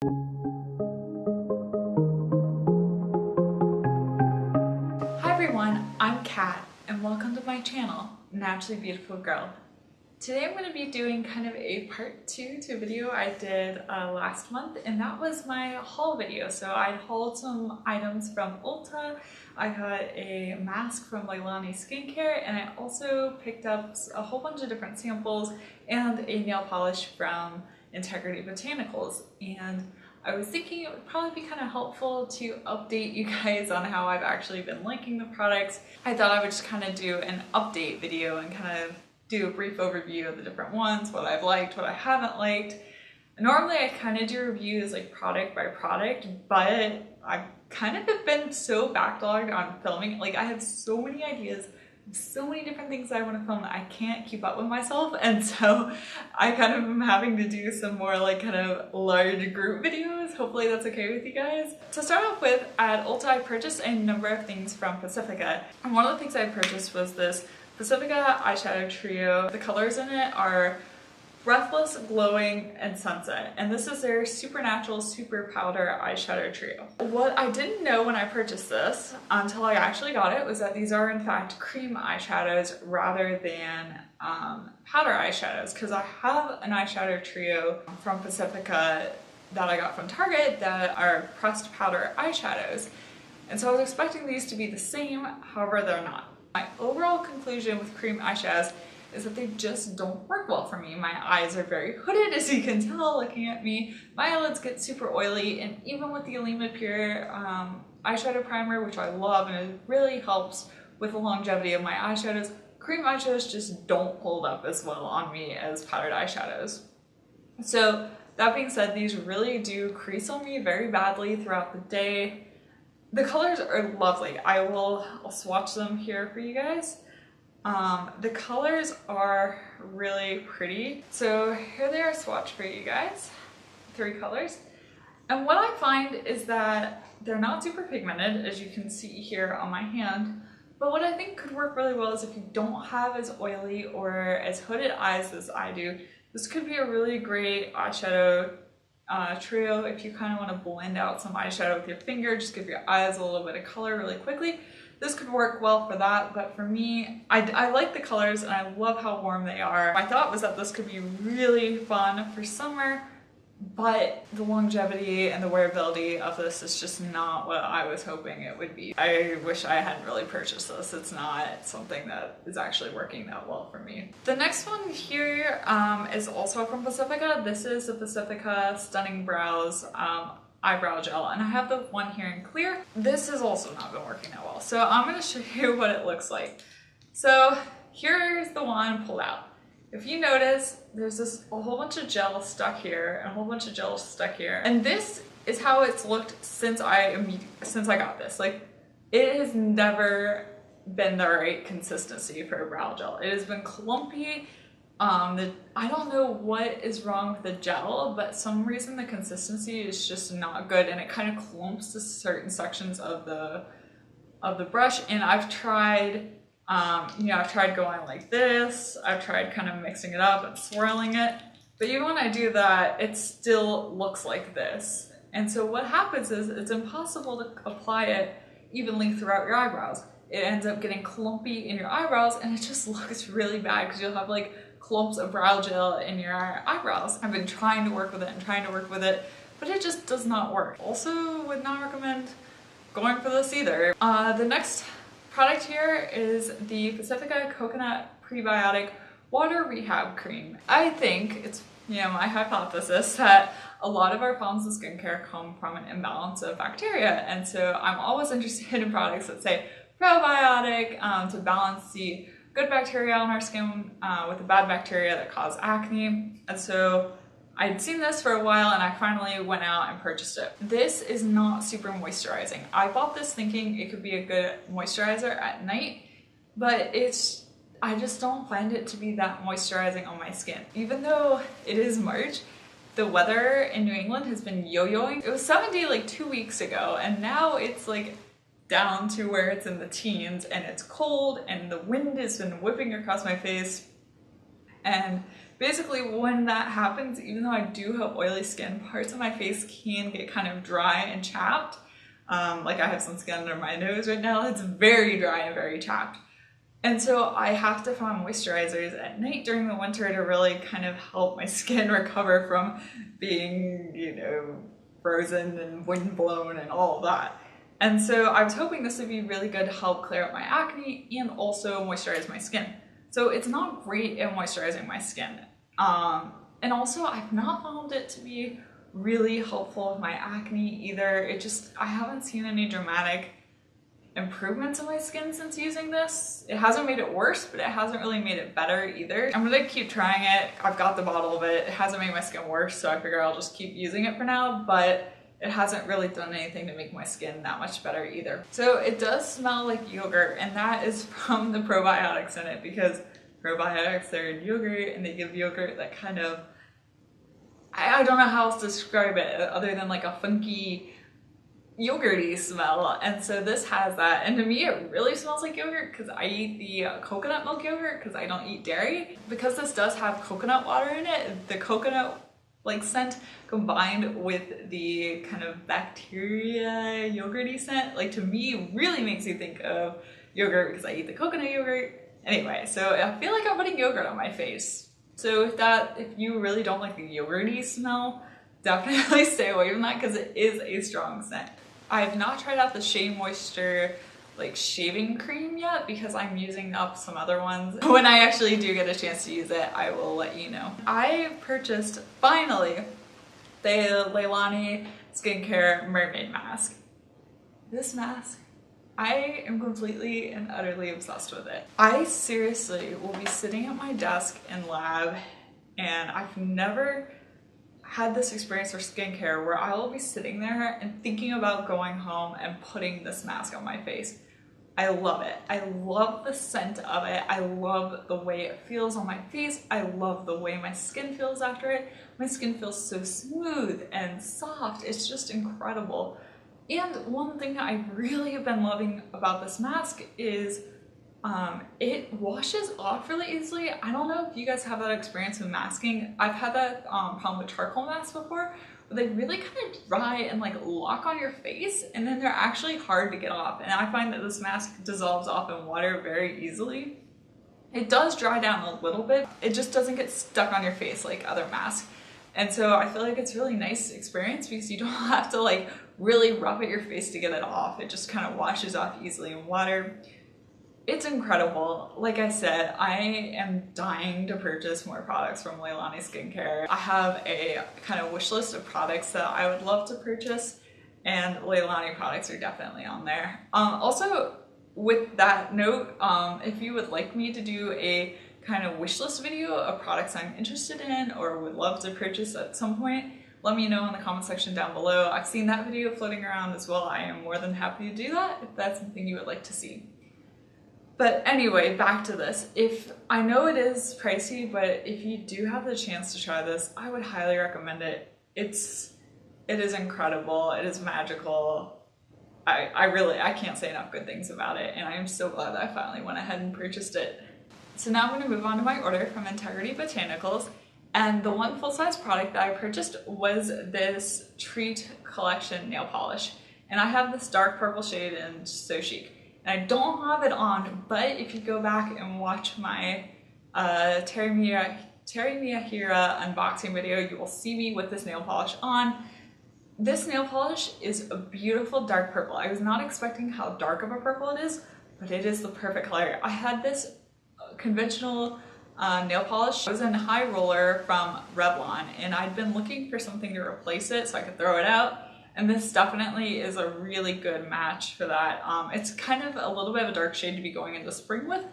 Hi everyone, I'm Kat and welcome to my channel, Naturally Beautiful Girl. Today I'm going to be doing kind of a part 2 to a video I did last month, and that was my haul video. So I hauled some items from Ulta, I got a mask from Leilani skincare, and I also picked up a whole bunch of different samples and a nail polish from Integrity Botanicals. And I was thinking it would probably be kind of helpful to update you guys on how I've actually been liking the products. I thought I would just kind of do an update video and kind of do a brief overview of the different ones, what I've liked, what I haven't liked. Normally I kind of do reviews like product by product, but I kind of have been so backlogged on filming. Like I have so many ideas, so many different things I want to film that I can't keep up with myself, and so I kind of am having to do some more like kind of large group videos. Hopefully that's okay with you guys. To start off with, at Ulta I purchased a number of things from Pacifica, and one of the things I purchased was this Pacifica eyeshadow trio. The colors in it are Breathless, Glowing, and Sunset, and this is their Supernatural Super Powder eyeshadow trio. What I didn't know when I purchased this until I actually got it was that these are in fact cream eyeshadows rather than powder eyeshadows, because I have an eyeshadow trio from Pacifica that I got from Target that are pressed powder eyeshadows, and so I was expecting these to be the same, however they're not. My overall conclusion with cream eyeshadows is that they just don't work well for me. My eyes are very hooded, as you can tell looking at me. My eyelids get super oily, and even with the Alima Pure eyeshadow primer, which I love and it really helps with the longevity of my eyeshadows, cream eyeshadows just don't hold up as well on me as powdered eyeshadows. So that being said, these really do crease on me very badly throughout the day. The colors are lovely. I'll swatch them here for you guys. The colors are really pretty. So here they are swatched for you guys, 3 colors. And what I find is that they're not super pigmented, as you can see here on my hand, but what I think could work really well is if you don't have as oily or as hooded eyes as I do, this could be a really great eyeshadow trio if you kind of want to blend out some eyeshadow with your finger, just give your eyes a little bit of color really quickly. This could work well for that, but for me, I like the colors and I love how warm they are. My thought was that this could be really fun for summer, but the longevity and the wearability of this is just not what I was hoping it would be. I wish I hadn't really purchased this. It's not something that is actually working that well for me. The next one here is also from Pacifica. This is the Pacifica Stunning Brows eyebrow gel, and I have the one here in clear. This has also not been working that well, so I'm going to show you what it looks like. So here's the one pulled out. If you notice, there's a whole bunch of gel stuck here and a whole bunch of gel stuck here, and this is how it's looked since I got this. Like, it has never been the right consistency for a brow gel. It has been clumpy. I don't know what is wrong with the gel, but some reason the consistency is just not good, and it kind of clumps to certain sections of the brush. And I've tried, I've tried going like this. I've tried kind of mixing it up and swirling it, but even when I do that, it still looks like this. And so what happens is it's impossible to apply it evenly throughout your eyebrows. It ends up getting clumpy in your eyebrows, and it just looks really bad because you'll have like clumps of brow gel in your eyebrows. I've been trying to work with it, but it just does not work. Also would not recommend going for this either. The next product here is the Pacifica Coconut Prebiotic Water Rehab Cream. I think it's, my hypothesis that a lot of our problems with skincare come from an imbalance of bacteria, and so I'm always interested in products that say probiotic to balance the good bacteria on our skin with the bad bacteria that cause acne. And so I'd seen this for a while, and I finally went out and purchased it. This is not super moisturizing. I bought this thinking it could be a good moisturizer at night, but I just don't find it to be that moisturizing on my skin. Even though it is March, the weather in New England has been yo-yoing. It was 70 like 2 weeks ago, and now it's like down to where it's in the teens, and it's cold, and the wind has been whipping across my face, and basically when that happens, even though I do have oily skin, parts of my face can get kind of dry and chapped. Like I have some skin under my nose right now. It's very dry and very chapped. And so I have to find moisturizers at night during the winter to really kind of help my skin recover from being, you know, frozen and wind blown and all of that. And so I was hoping this would be really good to help clear up my acne and also moisturize my skin. So it's not great at moisturizing my skin. And also I've not found it to be really helpful with my acne either. I haven't seen any dramatic improvements in my skin since using this. It hasn't made it worse, but it hasn't really made it better either. I'm gonna keep trying it. I've got the bottle of it. It hasn't made my skin worse, so I figure I'll just keep using it for now, but it hasn't really done anything to make my skin that much better either. So it does smell like yogurt, and that is from the probiotics in it, because probiotics are in yogurt and they give yogurt that kind of, I don't know how else to describe it other than like a funky yogurty smell, and so this has that. And to me it really smells like yogurt because I eat the coconut milk yogurt because I don't eat dairy. Because this does have coconut water in it, the coconut like scent combined with the kind of bacteria yogurty scent, like to me really makes you think of yogurt because I eat the coconut yogurt. Anyway, so I feel like I'm putting yogurt on my face. So if you really don't like the yogurty smell, definitely stay away from that because it is a strong scent. I have not tried out the Shea Moisture like shaving cream yet because I'm using up some other ones. When I actually do get a chance to use it, I will let you know. I purchased finally the Leilani skincare mermaid mask. This mask, I am completely and utterly obsessed with it. I seriously will be sitting at my desk in lab, and I've never had this experience for skincare where I will be sitting there and thinking about going home and putting this mask on my face. I love it. I love the scent of it. I love the way it feels on my face. I love the way my skin feels after it. My skin feels so smooth and soft. It's just incredible. And one thing that I really have been loving about this mask is it washes off really easily. I don't know if you guys have that experience with masking. I've had that problem with charcoal masks before, where they really kind of dry and like lock on your face, and then they're actually hard to get off. And I find that this mask dissolves off in water very easily. It does dry down a little bit. It just doesn't get stuck on your face like other masks. And so I feel like it's a really nice experience because you don't have to like really rub at your face to get it off. It just kind of washes off easily in water. It's incredible. Like I said, I am dying to purchase more products from Leilani Skincare. I have a kind of wish list of products that I would love to purchase, and Leilani products are definitely on there. Also, with that note, if you would like me to do a kind of wish list video of products I'm interested in or would love to purchase at some point, let me know in the comment section down below. I've seen that video floating around as well. I am more than happy to do that if that's something you would like to see. But anyway, back to this. I know it is pricey, but if you do have the chance to try this, I would highly recommend it. It is incredible. It is magical. I can't say enough good things about it, and I am so glad that I finally went ahead and purchased it. So now I'm going to move on to my order from Integrity Botanicals, and the one full-size product that I purchased was this Treat Collection nail polish, and I have this dark purple shade in So Chic. And I don't have it on, but if you go back and watch my Teri Miyahira unboxing video, you will see me with this nail polish on. This nail polish is a beautiful dark purple. I was not expecting how dark of a purple it is, but it is the perfect color. I had this conventional nail polish. It was in High Roller from Revlon, and I'd been looking for something to replace it so I could throw it out. And this definitely is a really good match for that. It's kind of a little bit of a dark shade to be going into spring with,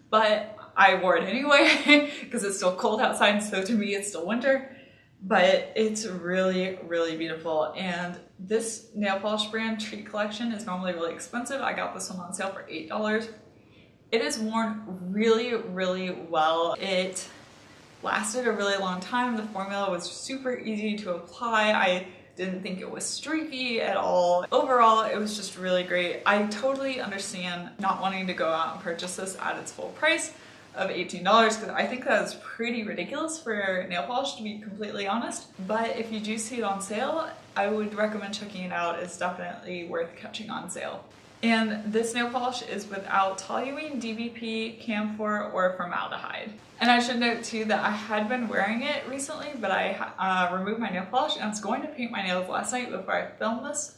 but I wore it anyway because it's still cold outside, so to me it's still winter. But it's really, really beautiful. And this nail polish brand, Treat Collection, is normally really expensive. I got this one on sale for $8. It is worn really, really well. It lasted a really long time. The formula was super easy to apply. I didn't think it was streaky at all. Overall, it was just really great. I totally understand not wanting to go out and purchase this at its full price, of $18 because I think that is pretty ridiculous for nail polish, to be completely honest. But if you do see it on sale, I would recommend checking it out. It's definitely worth catching on sale. And this nail polish is without toluene, DVP, camphor, or formaldehyde. And I should note too that I had been wearing it recently, but I removed my nail polish and I was going to paint my nails last night before I filmed this.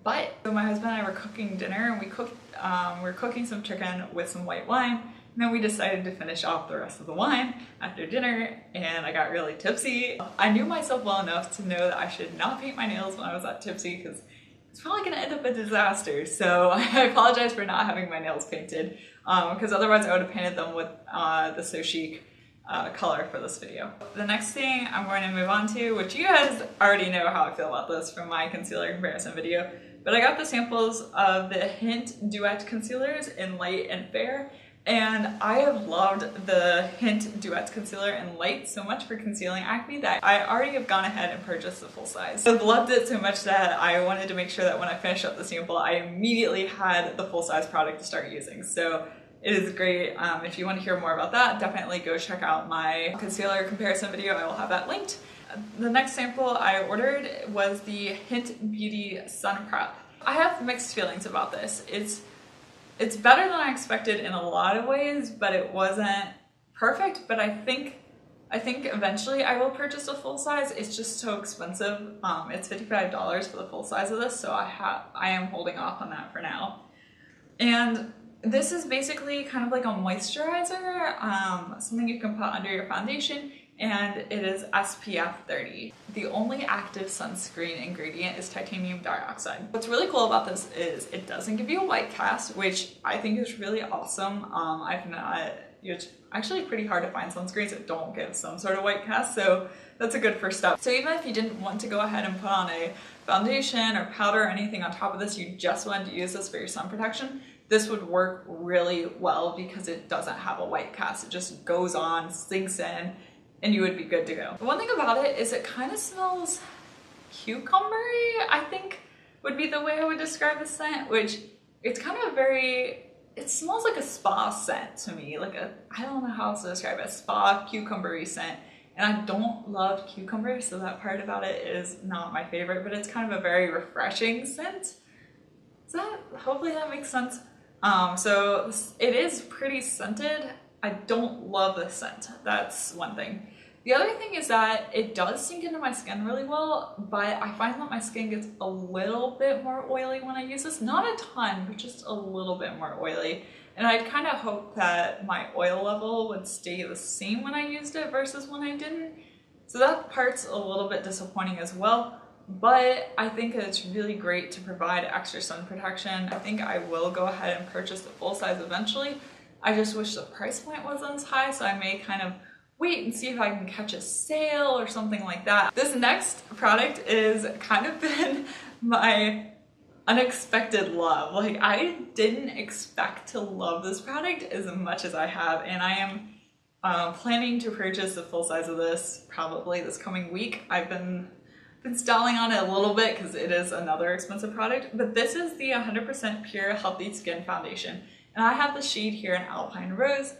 But so my husband and I were cooking dinner, and we were cooking some chicken with some white wine. And then we decided to finish off the rest of the wine after dinner, and I got really tipsy. I knew myself well enough to know that I should not paint my nails when I was that tipsy because it's probably gonna end up a disaster. So I apologize for not having my nails painted because otherwise I would have painted them with the So Chic color for this video. The next thing I'm going to move on to, which you guys already know how I feel about this from my concealer comparison video, but I got the samples of the Hint Duet concealers in light and fair. And I have loved the Hint Duet concealer in light so much for concealing acne that I already have gone ahead and purchased the full size. I've loved it so much that I wanted to make sure that when I finished up the sample, I immediately had the full size product to start using. So it is great. If you want to hear more about that, definitely go check out my concealer comparison video. I will have that linked. The next sample I ordered was the Hint Beauty Sun Prep. I have mixed feelings about this. It's better than I expected in a lot of ways, but it wasn't perfect. But I think eventually I will purchase a full size. It's just so expensive. It's $55 for the full size of this, so I am holding off on that for now. And this is basically kind of like a moisturizer, something you can put under your foundation, and it is SPF 30. The only active sunscreen ingredient is titanium dioxide. What's really cool about this is it doesn't give you a white cast, which I think is really awesome. It's actually pretty hard to find sunscreens that don't give some sort of white cast, so that's a good first step. So even if you didn't want to go ahead and put on a foundation or powder or anything on top of this, you just wanted to use this for your sun protection, this would work really well because it doesn't have a white cast. It just goes on, sinks in, and you would be good to go. One thing about it is it kind of smells cucumbery, I think would be the way I would describe the scent, which it's kind of it smells like a spa scent to me. I don't know how else to describe it, a spa cucumbery scent. And I don't love cucumber, so that part about it is not my favorite, but it's kind of a very refreshing scent. Hopefully that makes sense. So it is pretty scented. I don't love the scent. That's one thing. The other thing is that it does sink into my skin really well, but I find that my skin gets a little bit more oily when I use this. Not a ton, but just a little bit more oily. And I'd kind of hope that my oil level would stay the same when I used it versus when I didn't. So that part's a little bit disappointing as well. But I think it's really great to provide extra sun protection. I think I will go ahead and purchase the full size eventually. I just wish the price point wasn't as high, so I may kind of wait and see if I can catch a sale or something like that. This next product is kind of been my unexpected love. I didn't expect to love this product as much as I have, and I am planning to purchase the full size of this probably this coming week. I've been stalling on it a little bit because it is another expensive product, but this is the 100% Pure Healthy Skin Foundation. And I have the shade here in Alpine Rose.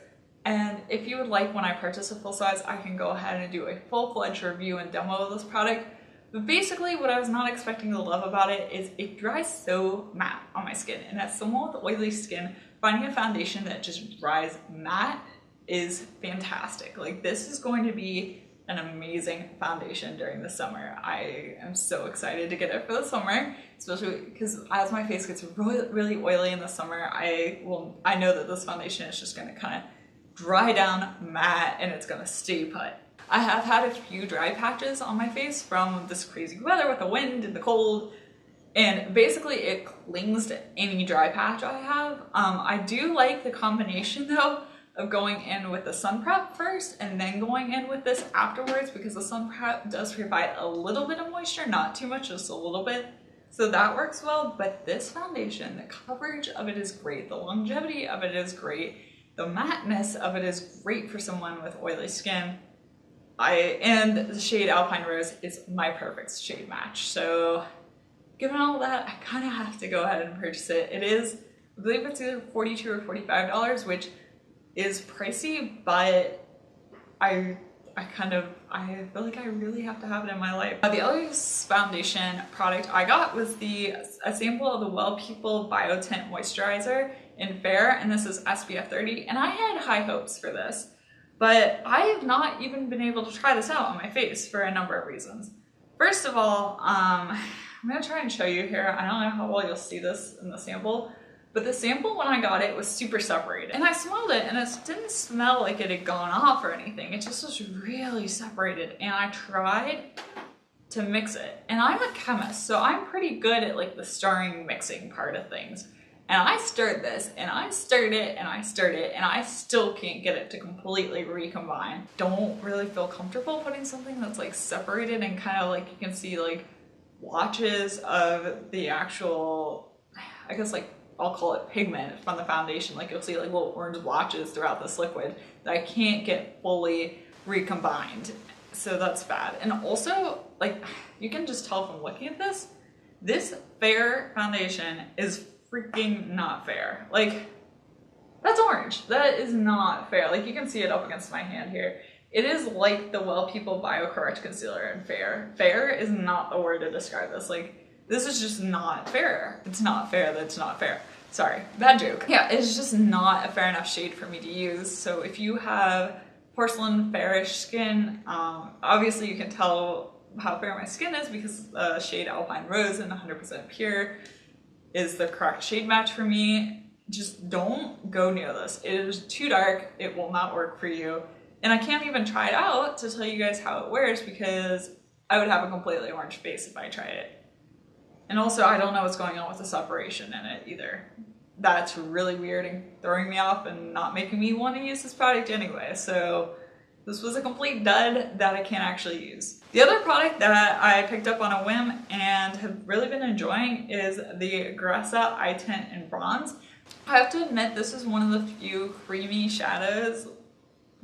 And if you would like, when I purchase a full size, I can go ahead and do a full-fledged review and demo of this product. But basically what I was not expecting to love about it is it dries so matte on my skin. And as someone with oily skin, finding a foundation that just dries matte is fantastic. This is going to be an amazing foundation during the summer. I am so excited to get it for the summer, especially because as my face gets really oily in the summer, I know that this foundation is just going to kind of dry down matte and it's going to stay put. I have had a few dry patches on my face from this crazy weather with the wind and the cold, and basically it clings to any dry patch I have. I do like the combination though of going in with the sun prep first and then going in with this afterwards, because the sun prep does provide a little bit of moisture, not too much, just a little bit. So that works well, but this foundation, the coverage of it is great. The longevity of it is great. The matteness of it is great for someone with oily skin. And the shade Alpine Rose is my perfect shade match. So given all that, I kind of have to go ahead and purchase it. It is, I believe it's either $42 or $45, which is pricey, but I feel like I really have to have it in my life. The other foundation product I got was a sample of the Well People Biotint Moisturizer in Fair, and this is SPF 30, and I had high hopes for this, but I have not even been able to try this out on my face for a number of reasons. First of all, I'm gonna try and show you here. I don't know how well you'll see this in the sample, but the sample when I got it was super separated. And I smelled it and it didn't smell like it had gone off or anything. It just was really separated. And I tried to mix it. And I'm a chemist, so I'm pretty good at like the stirring, mixing part of things. And I stirred this and I stirred it and I stirred it and I still can't get it to completely recombine. Don't really feel comfortable putting something that's like separated and kind of like you can see like blotches of the actual, I guess like I'll call it pigment from the foundation. Like you'll see like little orange blotches throughout this liquid that I can't get fully recombined. So that's bad. And also like you can just tell from looking at this Fair foundation is freaking not fair. Like that's orange. That is not fair. Like you can see it up against my hand here. It is like the Well People Bio Correct Concealer in Fair. Fair is not the word to describe this. Like this is just not fair. It's not fair. That's not fair. Sorry, bad joke. Yeah, it's just not a fair enough shade for me to use. So if you have porcelain fairish skin, obviously you can tell how fair my skin is because the shade Alpine Rose and 100% Pure is the correct shade match for me. Just don't go near this. It is too dark. It will not work for you. And I can't even try it out to tell you guys how it wears because I would have a completely orange face if I tried it. And also, I don't know what's going on with the separation in it either. That's really weird and throwing me off and not making me want to use this product anyway. So this was a complete dud that I can't actually use. The other product that I picked up on a whim and have really been enjoying is the Gressa Eye Tint in Bronze. I have to admit, this is one of the few creamy shadows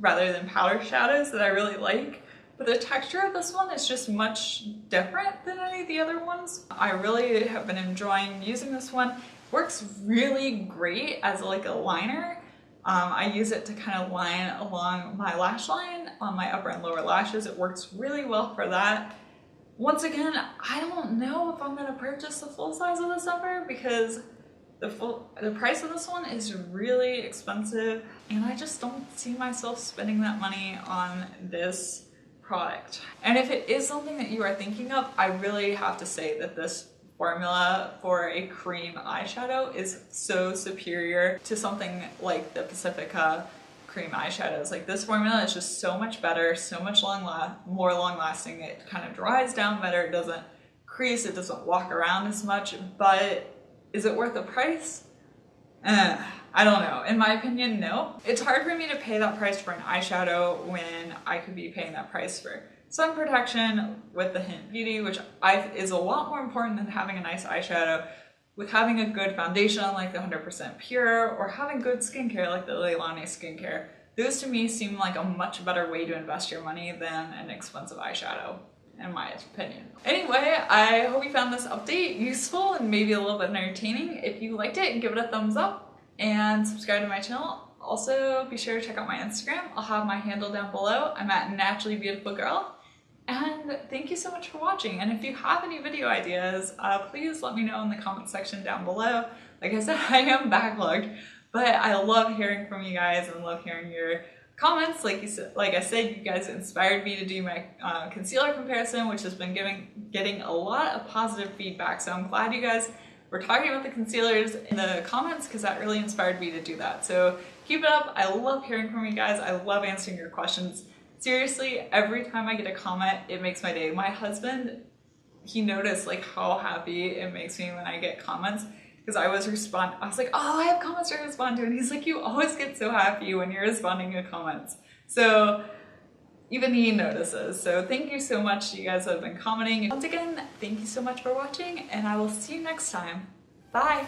rather than powder shadows that I really like. But the texture of this one is just much different than any of the other ones. I really have been enjoying using this one. It works really great as like a liner. I use it to kind of line along my lash line on my upper and lower lashes. It works really well for that. Once again, I don't know if I'm gonna purchase the full size of this ever because the price of this one is really expensive and I just don't see myself spending that money on this product. And if it is something that you are thinking of, I really have to say that this formula for a cream eyeshadow is so superior to something like the Pacifica cream eyeshadows. Like this formula is just so much better, so much more long lasting. It kind of dries down better, it doesn't crease, it doesn't walk around as much, but is it worth the price? I don't know. In my opinion, no. It's hard for me to pay that price for an eyeshadow when I could be paying that price for sun protection with the Hint Beauty, which is a lot more important than having a nice eyeshadow, with having a good foundation like the 100% Pure or having good skincare like the Leilani skincare. Those to me seem like a much better way to invest your money than an expensive eyeshadow, in my opinion. Anyway, I hope you found this update useful and maybe a little bit entertaining. If you liked it, give it a thumbs up and subscribe to my channel. Also, be sure to check out my Instagram. I'll have my handle down below. I'm at naturallybeautifulgirl. And thank you so much for watching. And if you have any video ideas, please let me know in the comment section down below. Like I said, I am backlogged, but I love hearing from you guys and love hearing your comments. Like I said, you guys inspired me to do my concealer comparison, which has been getting a lot of positive feedback. So I'm glad you guys were talking about the concealers in the comments because that really inspired me to do that. So keep it up. I love hearing from you guys. I love answering your questions. Seriously, every time I get a comment, it makes my day. My husband, he noticed like how happy it makes me when I get comments because I was like, oh, I have comments to respond to. And he's like, you always get so happy when you're responding to comments. So even he notices. So thank you so much, you guys have been commenting. Once again, thank you so much for watching and I will see you next time. Bye.